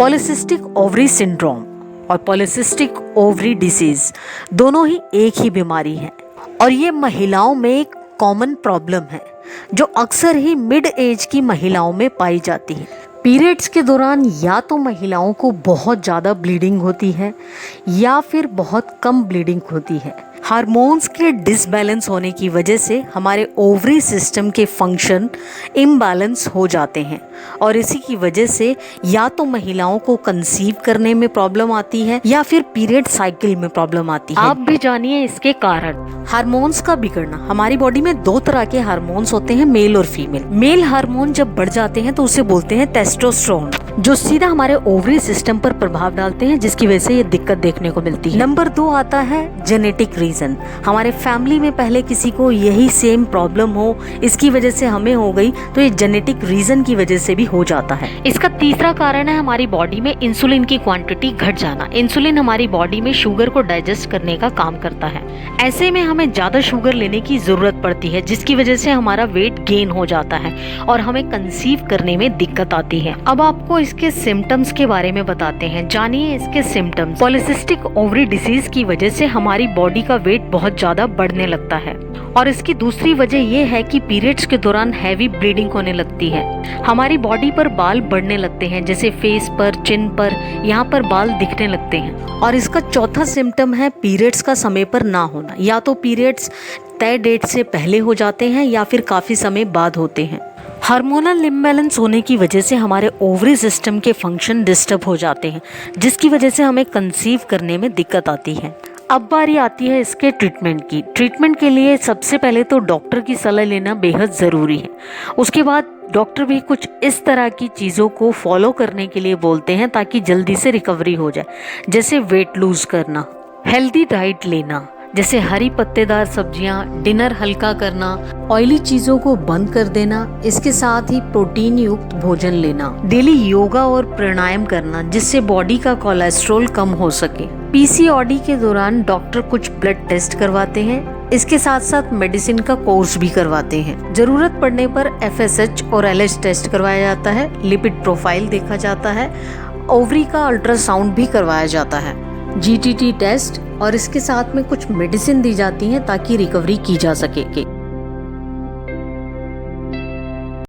Polycystic ovary syndrome और polycystic ovary disease दोनों ही एक ही बीमारी है और ये महिलाओं में एक कॉमन प्रॉब्लम है जो अक्सर ही मिड एज की महिलाओं में पाई जाती है। पीरियड्स के दौरान या तो महिलाओं को बहुत ज़्यादा ब्लीडिंग होती है या फिर बहुत कम ब्लीडिंग होती है। हार्मोन्स के डिसबैलेंस होने की वजह से हमारे ओवरी सिस्टम के फंक्शन इम्बैलेंस हो जाते हैं और इसी की वजह से या तो महिलाओं को कंसीव करने में प्रॉब्लम आती है या फिर पीरियड साइकिल में प्रॉब्लम आती है। आप भी जानिए इसके कारण। हार्मोन्स का बिगड़ना। हमारी बॉडी में दो तरह के हार्मोन्स होते हैं, मेल और फीमेल। मेल हार्मोन जब बढ़ जाते हैं तो उसे बोलते हैं टेस्टोस्टेरोन, जो सीधा हमारे ओवरी सिस्टम पर प्रभाव डालते हैं, जिसकी वजह से ये दिक्कत देखने को मिलती है। नंबर 2 आता है जेनेटिक रीजन। हमारे फैमिली में पहले किसी को यही सेम प्रॉब्लम हो, इसकी वजह से हमें हो गई, तो ये जेनेटिक रीजन की वजह से भी हो जाता है। इसका तीसरा कारण है हमारी बॉडी में इंसुलिन की क्वांटिटी घट जाना। इंसुलिन हमारी बॉडी में शुगर को डाइजेस्ट करने का काम करता है। ऐसे में हमें ज्यादा शुगर लेने की जरूरत पड़ती है, जिसकी वजह से हमारा वेट गेन हो जाता है और हमें कंसीव करने में दिक्कत आती है। अब आपको इसके सिम्टम्स के बारे में बताते हैं, जानिए इसके सिम्टम्स। पॉलीसिस्टिक ओवरी डिसीज की वजह से हमारी बॉडी का वेट बहुत ज्यादा बढ़ने लगता है और इसकी दूसरी वजह यह है कि पीरियड्स के दौरान हैवी ब्लीडिंग होने लगती है। हमारी बॉडी पर बाल बढ़ने लगते हैं, जैसे फेस पर, चिन पर, यहाँ पर बाल दिखने लगते हैं। और इसका चौथा सिम्टम है पीरियड्स का समय पर ना होना। या तो पीरियड्स तय डेट से पहले हो जाते हैं या फिर काफी समय बाद होते हैं। हार्मोनल इम्बैलेंस होने की वजह से हमारे ओवरी सिस्टम के फंक्शन डिस्टर्ब हो जाते हैं, जिसकी वजह से हमें कंसीव करने में दिक्कत आती है। अब बारी आती है इसके ट्रीटमेंट की। ट्रीटमेंट के लिए सबसे पहले तो डॉक्टर की सलाह लेना बेहद ज़रूरी है। उसके बाद डॉक्टर भी कुछ इस तरह की चीज़ों को फॉलो करने के लिए बोलते हैं ताकि जल्दी से रिकवरी हो जाए, जैसे वेट लूज करना, हेल्दी डाइट लेना, जैसे हरी पत्तेदार सब्जियां, डिनर हल्का करना, ऑयली चीजों को बंद कर देना, इसके साथ ही प्रोटीन युक्त भोजन लेना, डेली योगा और प्राणायाम करना, जिससे बॉडी का कोलेस्ट्रॉल कम हो सके। पीसीओडी के दौरान डॉक्टर कुछ ब्लड टेस्ट करवाते हैं, इसके साथ साथ मेडिसिन का कोर्स भी करवाते हैं। जरूरत पड़ने पर FSH और LH टेस्ट करवाया जाता है, लिपिड प्रोफाइल देखा जाता है, ओवरी का अल्ट्रासाउंड भी करवाया जाता है, GTT टेस्ट, और इसके साथ में कुछ मेडिसिन दी जाती हैं ताकि रिकवरी की जा सके।